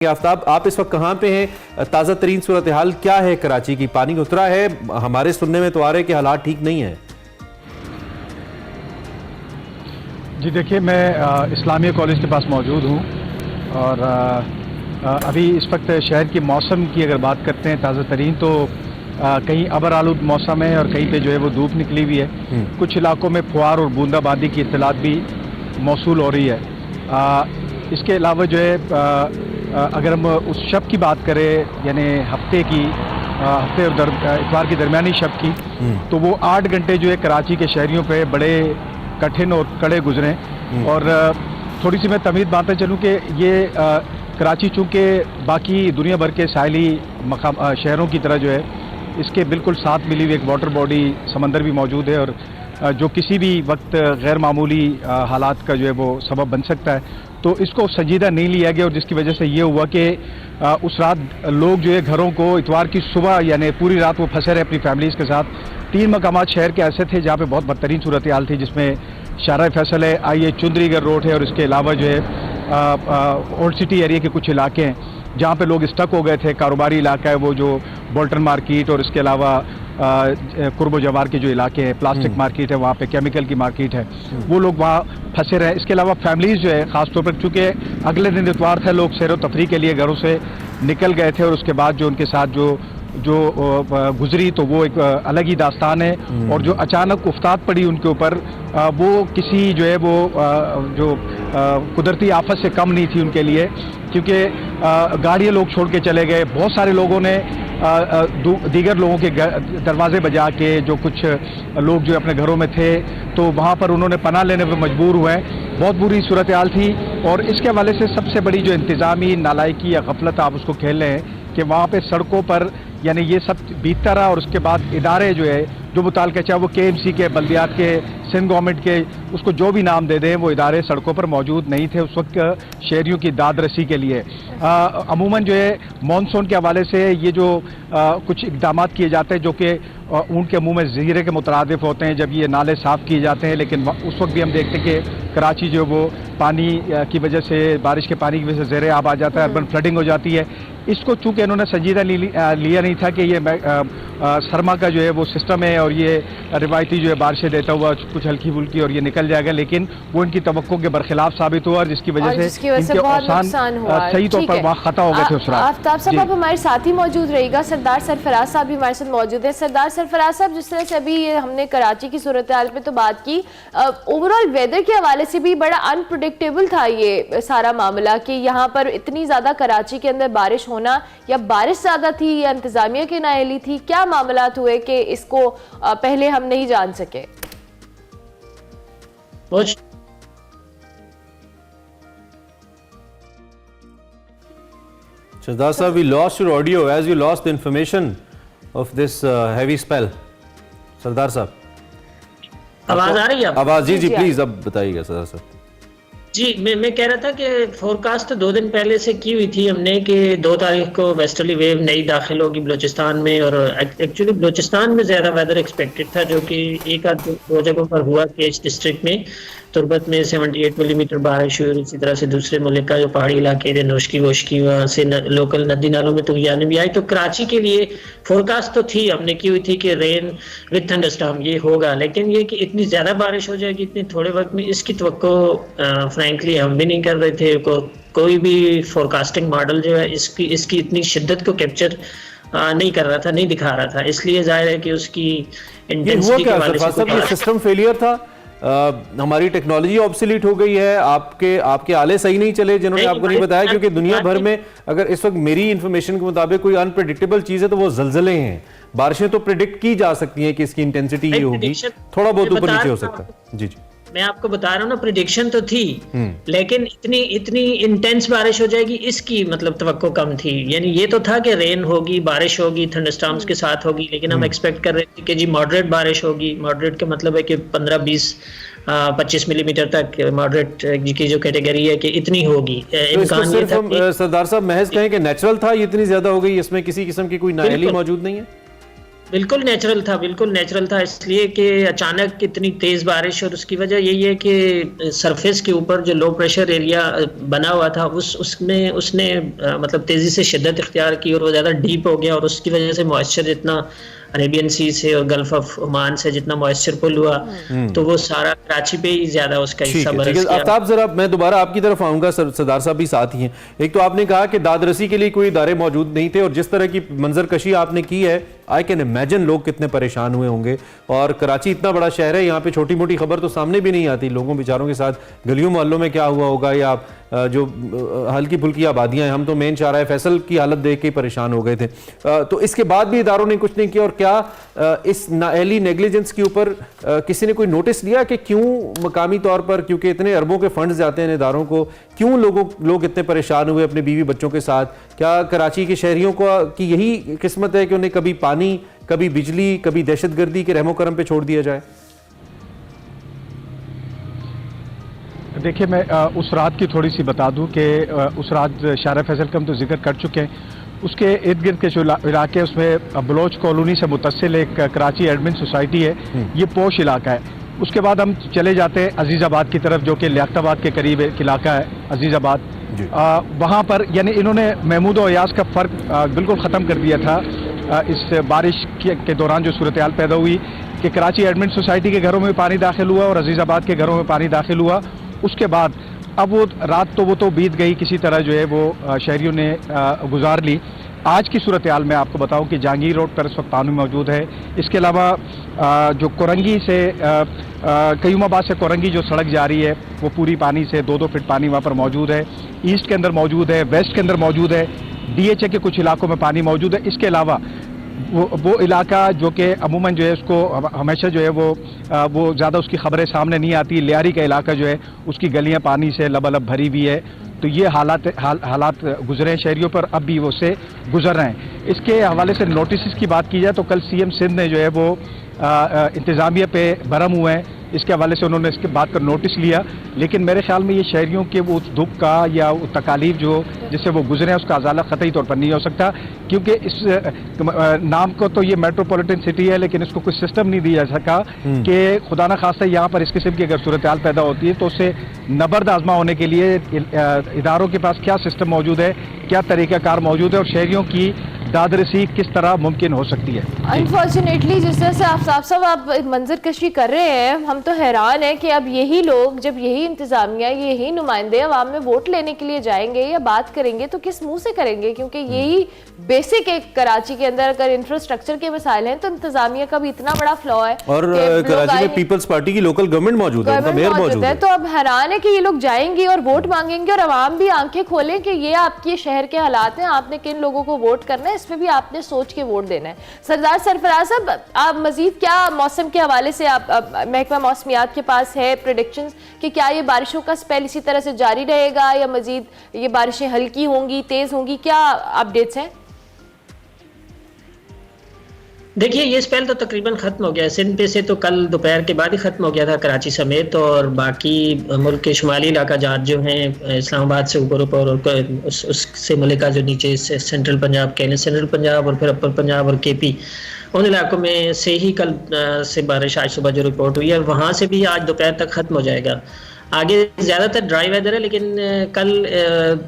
आफ्ताब, आप इस वक्त कहाँ पे हैं? ताज़ा तरीन सूरत हाल क्या है कराची की? पानी उतरा है? हमारे सुनने में तो आ रहे कि हालात ठीक नहीं है। जी देखिए, मैं इस्लामिया कॉलेज के पास मौजूद हूँ और अभी इस वक्त शहर की मौसम की अगर बात करते हैं ताज़ा तरीन तो कहीं अबर आलूद मौसम है और कहीं पे जो है वो धूप निकली हुई है। कुछ इलाकों में फुहार और बूंदाबांदी की इत्तलात भी मौसूल हो रही है। इसके अलावा जो है अगर हम उस शब की बात करें यानी हफ्ते और इतवार की दरमियानी शब की, तो वो 8 घंटे जो है कराची के शहरियों पे बड़े कठिन और कड़े गुजरे। और थोड़ी सी मैं तमीज़ बातें चलूँ कि ये कराची चूँकि बाकी दुनिया भर के साहली शहरों की तरह जो है इसके बिल्कुल साथ मिली हुई एक वाटर बॉडी समंदर भी मौजूद है और जो किसी भी वक्त गैर मामूली हालात का जो है वो सबब बन सकता है। तो इसको संजीदा नहीं लिया गया और जिसकी वजह से ये हुआ कि उस रात लोग जो है घरों को इतवार की सुबह यानी पूरी रात वो फंसे रहे अपनी फैमिलीज़ के साथ। 3 मकामात शहर के ऐसे थे जहाँ पे बहुत बदतरीन सूरत हाल थी, जिसमें शारा फैसल है, आइए चुंदरीगढ़ रोड है और इसके अलावा जो है ओल्ड सिटी एरिया के कुछ इलाके हैं जहाँ पे लोग स्टक हो गए थे। कारोबारी इलाका है वो जो बोल्टन मार्केट और इसके अलावा कुर्बो जवार के जो इलाके हैं, प्लास्टिक मार्केट है, वहाँ पे केमिकल की मार्केट है, वो लोग वहाँ फंसे रहे। इसके अलावा फैमिलीज़ जो है ख़ासतौर पर चूँकि अगले दिन इतवार था, लोग सैर व तफरी के लिए घरों से निकल गए थे और उसके बाद जो उनके साथ जो गुजरी तो वो एक अलग ही दास्तान है। और जो अचानक उफ्ताद पड़ी उनके ऊपर वो किसी जो है वो जो कुदरती आफत से कम नहीं थी उनके लिए, क्योंकि गाड़ियाँ लोग छोड़ के चले गए। बहुत सारे लोगों ने दीगर लोगों के दरवाजे बजा के, जो कुछ लोग जो अपने घरों में थे तो वहाँ पर उन्होंने पनाह लेने पर मजबूर हुए। बहुत बुरी सूरत हाल थी और इसके हवाले से सबसे बड़ी जो इंतज़ामी नालायकी या गफलत आप उसको खेल रहे हैं कि वहाँ पे सड़कों पर यानी ये सब बीतता रहा और उसके बाद इदारे जो है जो मुताल्लिक़, चाहे वो KMC के, बल्दियात के, सिंध गवर्नमेंट के, उसको जो भी नाम दे दें, वो इदारे सड़कों पर मौजूद नहीं थे उस वक्त शहरियों की दाद रसी के लिए। अमूमन जो है मानसून के हवाले से ये जो कुछ इक़दाम किए जाते हैं जो कि ऊँट के मुंह में ज़हीरे के मुतरादिफ होते हैं जब ये नाले साफ़ किए जाते हैं, लेकिन उस वक्त भी हम देखते हैं कि कराची जो वो पानी की वजह से, बारिश के पानी की वजह से ज़ेरे आब आ जाता है, अर्बन फ्लडिंग हो जाती है। इसको चूँकि इन्होंने संजीदा लिया नहीं था कि ये सरमा का जो है वो सिस्टम है और ये रिवायती जो है बारिशें देता हुआ कुछ हल्की फुल्की और ये निकल जाएगा, लेकिन वो इनकी तवक्को के बरखिलाफ साबित हुआ और जिसकी वजह से इनके औसान सही तौर पर वहाँ खता हो गए थे उस रात। आफ्ताब साहब, आप हमारे साथ ही मौजूद रहिएगा। सरदार सरफराज साहब भी हमारे साथ मौजूद है। सरदार सरफराज साहब, जिस तरह से अभी ये हमने कराची की सूरत हाल पे तो बात की, ओवरऑल वेदर के हवाले से भी बड़ा अनप्रेडिक्टेबल था ये सारा मामला कि यहाँ पर इतनी ज़्यादा कराची के अंदर बारिश होना, या बारिश ज़्यादा थी या इंतज़ामिया की नाअहली थी, क्या मामलात हुए कि इसको पहले हम नहीं जान सके? Shahzad sir, we lost your audio as you lost the information of this heavy spell. सरदार साहब, आवाज आ रही है? आवाज जी जी प्लीज अब बताइएगा सरदार साहब। जी, मैं कह रहा था कि फोरकास्ट 2 दिन पहले से की हुई थी हमने कि 2 तारीख को वेस्टर्ली वेव नई दाखिल होगी बलूचिस्तान में, और एक्चुअली बलूचिस्तान में ज़्यादा वेदर एक्सपेक्टेड था, जो कि एक आध 2 जगहों पर हुआ। केच डिस्ट्रिक्ट में तुरबत में 78 मिलीमीटर बारिश हुई और इसी तरह से दूसरे मुल्क का जो पहाड़ी इलाके थे, नोशकी वोशकी, वहाँ से लोकल नदी नालों में तूफ़ान भी आई। तो कराची के लिए फोरकास्ट तो थी, हमने की हुई थी कि रेन विद थंडरस्टॉर्म ये होगा, लेकिन ये कि इतनी ज़्यादा बारिश हो जाएगी इतने थोड़े वक्त में, इसकी तवक्को फ्रैंकली हम भी नहीं कर रहे थे। कोई भी फोरकास्टिंग मॉडल जो है इसकी इतनी शिद्दत को कैप्चर नहीं कर रहा था, नहीं दिखा रहा था। इसलिए जाहिर है कि उसकी इंटेंसिटी के हवाले से सिस्टम फेलियर था। हमारी टेक्नोलॉजी ऑब्सोलीट हो गई है, आपके आले सही नहीं चले जिन्होंने आपको नहीं बताया, क्योंकि दुनिया भर में अगर इस वक्त मेरी इंफॉर्मेशन के मुताबिक कोई अनप्रेडिक्टेबल चीज है तो वो जलजले हैं। बारिशें तो प्रिडिक्ट की जा सकती हैं कि इसकी इंटेंसिटी ये होगी, थोड़ा बहुत ऊपर नीचे हो सकता है। जी जी, मैं आपको बता रहा हूँ ना, प्रिडिक्शन तो थी, लेकिन इतनी इंटेंस बारिश हो जाएगी इसकी मतलब तवक्को कम थी। यानी ये तो था कि रेन होगी, बारिश होगी, थंडरस्टॉर्म्स के साथ होगी, लेकिन हम एक्सपेक्ट कर रहे थे कि जी मॉडरेट बारिश होगी। मॉडरेट का मतलब है कि 15-20-25 मिलीमीटर तक मॉडरेट की जो कैटेगरी है कि इतनी होगी। इम्कान ये था। सरदार साहब महज कहें कि नेचुरल था, ये इतनी ज्यादा हो गई, इसमें किसी किस्म की कोई नाअहली मौजूद नहीं है? बिल्कुल नेचुरल था इसलिए कि अचानक इतनी तेज बारिश, और उसकी वजह यही है कि सरफेस के ऊपर जो लो प्रेशर एरिया बना हुआ था उसमें उसने मतलब तेजी से शिद्दत इख्तियार की और वो ज़्यादा डीप हो गया, और उसकी वजह से मॉइस्चर जितना अरेबियन सी से और गल्फ ऑफ ओमान से जितना मॉइस्चर पुल हुआ तो वो सारा कराची पे ही ज्यादा उसका हिस्सा बरस गया। आफ्ताब, जरा मैं दोबारा आपकी तरफ आऊंगा, सरदार साहब भी साथ ही हैं। एक तो आपने कहा कि दादरसी के लिए कोई इदारे मौजूद नहीं थे, और जिस तरह की मंजरकशी आपने की है, आई कैन इमेजिन लोग कितने परेशान हुए होंगे। और कराची इतना बड़ा शहर है, यहाँ पे छोटी मोटी खबर तो सामने भी नहीं आती, लोगों बेचारों के साथ गलियों मोहल्लों में क्या हुआ होगा, या जो हल्की फुल्की आबादियां हैं। हम तो मेन चाह रहा है फैसल की हालत देख के परेशान हो गए थे। तो इसके बाद भी इदारों ने कुछ नहीं किया, और क्या इस नाअहली नेग्लिजेंस के ऊपर किसी ने कोई नोटिस लिया कि क्यों मकामी तौर पर, क्योंकि इतने अरबों के फंड्स जाते हैं इदारों को, क्यों लोग इतने परेशान हुए अपने बीवी बच्चों के साथ? क्या कराची के शहरियों को की यही किस्मत है कि उन्हें कभी पानी, कभी बिजली, कभी दहशतगर्दी के रहमो करम पे छोड़ दिया जाए? देखिए, मैं उस रात की थोड़ी सी बता दूं कि उस रात शारा फैसल का हम तो जिक्र कर चुके हैं। उसके इर्द गिर्द के जो इलाके, उसमें बलोच कॉलोनी से मुतसिल एक कराची एडमिन सोसाइटी है, ये पोश इलाका है। उसके बाद हम चले जाते हैं अजीज़ाबाद की तरफ, जो कि लियाकताबाद के करीब एक इलाका है अजीज़ाबाद। वहाँ पर यानी इन्होंने महमूद और अयाज का फ़र्क बिल्कुल ख़त्म कर दिया था। इस बारिश के दौरान जो सूरत हाल पैदा हुई कि कराची एडमिन सोसाइटी के घरों में पानी दाखिल हुआ और अजीज़ाबाद के घरों में पानी दाखिल हुआ। उसके बाद अब वो रात तो वो बीत गई, किसी तरह जो है वो शहरियों ने गुजार ली। आज की सूरत हाल में आपको बताऊं कि जहांगीर रोड पर इस वक्त पानी मौजूद है। इसके अलावा जो कोरंगी से कयूमाबाद से कोरंगी जो सड़क जा रही है वो पूरी पानी से 2-2 फीट पानी वहाँ पर मौजूद है। ईस्ट के अंदर मौजूद है, वेस्ट के अंदर मौजूद है, DHA के कुछ इलाकों में पानी मौजूद है। इसके अलावा वो इलाका जो कि अमूमन जो है उसको हमेशा जो है वो ज़्यादा उसकी खबरें सामने नहीं आती, लियारी का इलाका जो है उसकी गलियां पानी से लबालब भरी हुई है। तो ये हालात गुजरे हैं शहरियों पर, अब भी वो से गुजर रहे हैं। इसके हवाले से नोटिस की बात की जाए तो कल CM सिंध ने जो है वो इंतज़ामिया पे भरम हुए हैं। इसके हवाले से उन्होंने इसके बात का नोटिस लिया, लेकिन मेरे ख्याल में ये शहरियों के वो दुख का या वो तकालीफ जो जिससे वो गुजरे हैं उसका अजाला क़तई तौर पर नहीं हो सकता, क्योंकि इस नाम को तो ये मेट्रोपॉलिटन सिटी है, लेकिन इसको कुछ सिस्टम नहीं दिया जा सका कि खुदा न खास्ता यहाँ पर इस किस्म की अगर सूरत हाल पैदा होती है तो उससे नबर्द आजमा होने के लिए इदारों के पास क्या सिस्टम मौजूद है, क्या तरीक़ाकार मौजूद है और शहरियों की दादरसी किस तरह मुमकिन हो सकती है। अनफॉर्चुनेटली जिस तरह से आफ्ताब साहब आप मंजर कशी कर रहे हैं, हम तो हैरान हैं कि अब यही लोग, जब यही इंतजामिया, यही नुमाइंदे अवाम में वोट लेने के लिए जाएंगे या बात करेंगे तो किस मुंह से करेंगे? क्योंकि यही बेसिक एक कराची के अंदर अगर इंफ्रास्ट्रक्चर के मसाइल हैं तो इंतजामिया का भी इतना बड़ा फ्लॉ है। और कराची में पीपल्स पार्टी की लोकल गवर्नमेंट मौजूद है, मेयर मौजूद है। तो अब हैरान है कि ये लोग जाएंगे और वोट मांगेंगे और अवाम भी आंखें खोलें कि ये आपके शहर के हालात हैं, आपने किन लोगों को वोट करना है, इसमें भी आपने सोच के वोट देना है। सरदार सरफराज साहब, आप मजीद क्या मौसम के हवाले से आप महकमा मौसमियात के पास है प्रेडिक्शंस कि क्या ये बारिशों का स्पेल इसी तरह से जारी रहेगा या मजीद ये बारिशें हल्की होंगी, तेज होंगी, क्या अपडेट्स हैं? देखिए, ये स्पेल तो तकरीबन ख़त्म हो गया है। सिंध पे से तो कल दोपहर के बाद ही ख़त्म हो गया था, कराची समेत, और बाकी मुल्क के शुमाली इलाका जात जो हैं इस्लामाबाद से ऊपर ऊपर और उससे मलिका जो नीचे सेंट्रल पंजाब कह लें, सेंट्रल पंजाब और फिर अपर पंजाब और KP, उन इलाकों में से ही कल से बारिश आज सुबह जो रिपोर्ट हुई है वहाँ से भी आज दोपहर तक ख़त्म हो जाएगा। आगे ज़्यादातर ड्राई वेदर है, लेकिन कल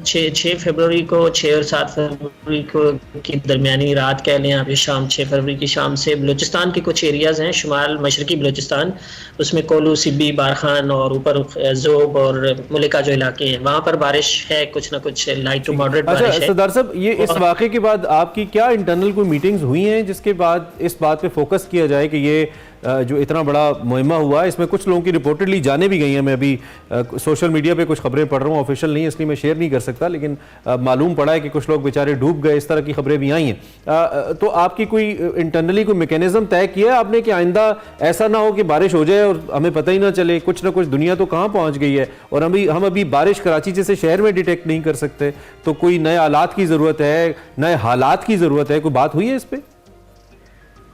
6 फरवरी को 6 और 7 फरवरी को की दरमियानी रात कह लें आप, शाम 6 फरवरी की शाम से बलूचिस्तान के कुछ एरियाज़ हैं, शुमाल मशरकी बलूचिस्तान, उसमें कोलू, सिब्बी, बारखान और ऊपर जोब और मुलिका जो इलाके हैं वहाँ पर बारिश है, कुछ ना कुछ लाइट टू मॉडरेट बारिश है। सरदार साहब, ये इस वाक़े के बाद आपकी क्या इंटरनल कोई मीटिंग्स हुई हैं जिसके बाद इस बात पे फोकस किया जाए कि ये जो इतना बड़ा मुहिमा हुआ, इसमें कुछ लोगों की रिपोर्टेडली जाने भी गई हैं? मैं अभी सोशल मीडिया पे कुछ खबरें पढ़ रहा हूँ, ऑफिशियल नहीं है इसलिए मैं शेयर नहीं कर सकता, लेकिन मालूम पड़ा है कि कुछ लोग बेचारे डूब गए, इस तरह की खबरें भी आई हैं। तो आपकी कोई इंटरनली कोई मैकेनिज्म तय किया है आपने कि आइंदा ऐसा ना हो कि बारिश हो जाए और हमें पता ही ना चले? कुछ ना कुछ दुनिया तो कहाँ पहुँच गई है और हम अभी बारिश कराची जैसे शहर में डिटेक्ट नहीं कर सकते, तो कोई नए आलात की ज़रूरत है, नए हालात की ज़रूरत है, कोई बात हुई है इस पर?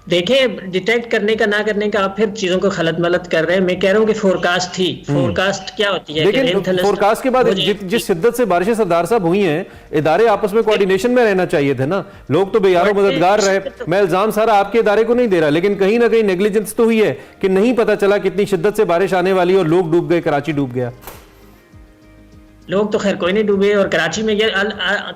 देखें, डिटेक्ट करने का ना करने का आप फिर चीजों को खलत मलत कर रहे हैं। मैं कह रहा हूँ कि फोरकास्ट थी। फोरकास्ट क्या होती है? कि लेकिन rain फोरकास्ट के बाद जिस शिद्दत से बारिशें सरदार साहब हुई हैं, इदारे आपस में कोऑर्डिनेशन में रहना चाहिए थे ना। लोग तो बेयारो मददगार रहे। मैं इल्जाम सारा आपके इदारे को नहीं दे रहा, लेकिन कहीं ना कहीं नेग्लिजेंस तो हुई है कि नहीं पता चला कितनी शिद्दत से बारिश आने वाली है और लोग डूब गए, कराची डूब गया। लोग तो खैर कोई नहीं डूबे, और कराची में ये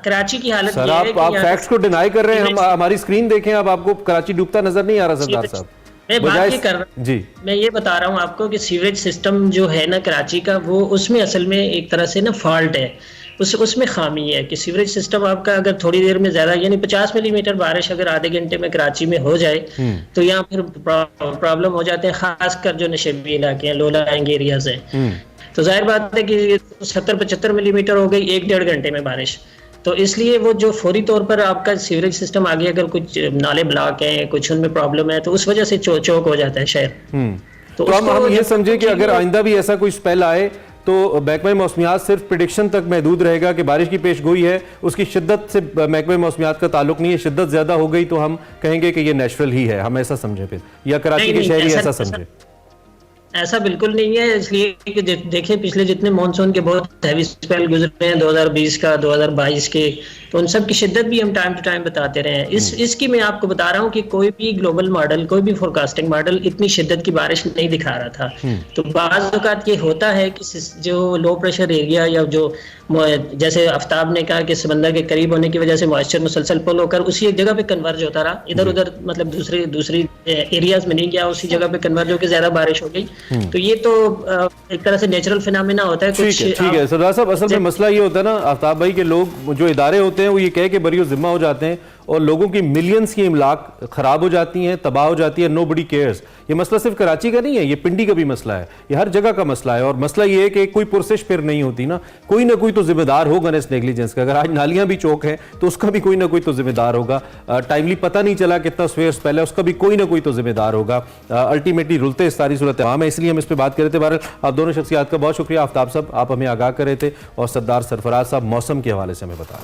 कराची की हालत सर, ये है कि आप फैक्ट्स को डिनाई कर रहे हैं। हम सीवरेज- हमारी स्क्रीन देखें, अब आपको कराची डूबता नजर नहीं आ रहा सरदार साहब। मैं बात ये कर रहा जी, मैं ये बता रहा हूँ आपको कि सीवरेज सिस्टम जो है ना कराची का, वो उसमें असल में एक तरह से ना फॉल्ट है। उसमें खामी है कि सीवरेज सिस्टम आपका अगर थोड़ी देर में ज्यादा यानी 50 मिलीमीटर बारिश अगर आधे घंटे में कराची में हो जाए तो यहाँ फिर प्रॉब्लम हो जाते हैं, खासकर जो नशेबी इलाके हैं, लो लाइंग एरियाज हैं। तो जाहिर बात है कि 70-75 मिलीमीटर हो गई 1-1.5 घंटे में बारिश। तो इसलिए वो जो फौरी तौर पर आपका सीवरेज सिस्टम आगे अगर कुछ नाले ब्लॉक हैं, कुछ उनमें प्रॉब्लम है, तो उस वजह से चौक हो जाता है शहर। तो हम ये समझे कि अगर आइंदा भी ऐसा कोई स्पेल आए तो महकमा मौसमियात सिर्फ प्रेडिक्शन तक महदूद रहेगा कि बारिश की पेशगोई है, उसकी शिद्दत से महकमा मौसमियात का ताल्लुक नहीं है। शिद्दत ज्यादा हो गई तो हम कहेंगे कि ये नेचुरल ही है, हम ऐसा समझे फिर, या कराची के शहरी ऐसा समझे? ऐसा बिल्कुल नहीं है, इसलिए कि देखिए पिछले जितने मॉनसून के बहुत हैवी स्पेल गुजरे हैं 2020 का, 2022 के, तो उन सब की शिद्दत भी हम टाइम टू टाइम बताते रहे हैं। इसकी मैं आपको बता रहा हूँ कि कोई भी ग्लोबल मॉडल, कोई भी फोरकास्टिंग मॉडल इतनी शिद्दत की बारिश नहीं दिखा रहा था। तो बाज़ औक़ात ये होता है कि जो लो प्रेशर एरिया या जो जैसे आफ्ताब ने कहा कि समंदर के करीब होने की वजह से मॉइस्चर मुसलसल पुल होकर उसी एक जगह पे कन्वर्ज होता रहा, इधर उधर मतलब दूसरी एरियाज में नहीं गया, उसी जगह पे कन्वर्ज होकर ज्यादा बारिश हो गई। तो ये तो एक तरह से नेचुरल फिनोमेना होता है। ठीक है सरदार साहब, असल में मसला ये होता है ना आफ्ताब भाई के लोग जो इदारे होते हैं वो ये कह के बरियो जिम्मा हो जाते हैं और लोगों की मिलियंस की इमलाक खराब हो जाती हैं, तबाह हो जाती है, नोबडी केयर्स। ये मसला सिर्फ कराची का नहीं है, ये पिंडी का भी मसला है, ये हर जगह का मसला है। और मसला ये है कि कोई पुरसिश फिर नहीं होती ना कोई तो जिम्मेदार होगा ना इस नेग्लिजेंस का। अगर आज नालियां भी चौक हैं तो उसका भी कोई ना कोई तो जिम्मेदार होगा। टाइमली पता नहीं चला कितना स्वेयर स्पेल है, उसका भी कोई ना कोई तो जिम्मेदार होगा। अल्टीमेटली रुलते इस सारी सूरत है, इसलिए हम इस पर बात कर रहे थे। बहरहाल आप दोनों शख्सियात का बहुत शुक्रिया। आफ्ताब साहब आप हमें आगाह कर रहे थे और सरदार सरफराज साहब मौसम के हवाले से हमें बता रहे थे।